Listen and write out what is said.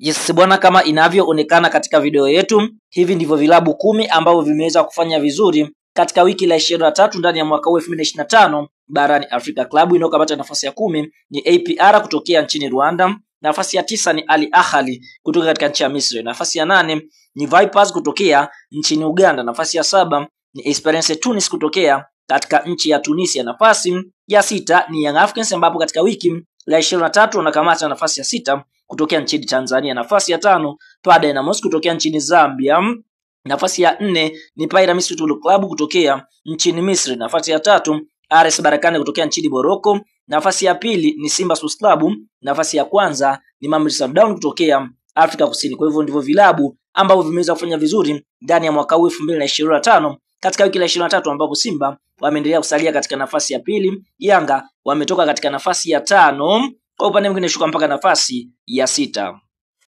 Yes bwana, kama inavyoonekana katika video yetu, hivi ndivyo vilabu 10 ambavyo vimeweza kufanya vizuri katika wiki la 23 ndani ya mwaka huu 2025 barani Afrika. Klabu inayokapata nafasi ya 10 ni APR kutokea nchini Rwanda, nafasi ya 9 ni Al Ahly kutoka katika nchi ya Misri, nafasi ya 8 ni Vipers kutokea nchini Uganda, nafasi ya 7 ni Esperance Tunis kutokea katika nchi ya Tunisia, nafasi ya 6 ni Young Africans ambapo katika wiki la 23 wanakamata nafasi ya 6 kutokea nchini Tanzania, nafasi ya 5 Twa Dynamos kutokea nchini Zambia, nafasi ya 4 ni Pyramids Football Club kutokea nchini Misri, nafasi ya 3 RS Berkane kutokea nchini Morocco, nafasi ya 2 ni Simba Sports Club, nafasi ya kwanza ni Mamelodi Sundowns kutokea Afrika Kusini. Kwa hivyo ndivyo vilabu ambavyo vimeweza kufanya vizuri ndani ya mwaka huu 2025 katika wiki la 23 ambapo Simba wameendelea kusalia katika nafasi ya 2, Yanga wametoka katika nafasi ya 5, kwa upande mwingine shuka mpaka nafasi ya 6.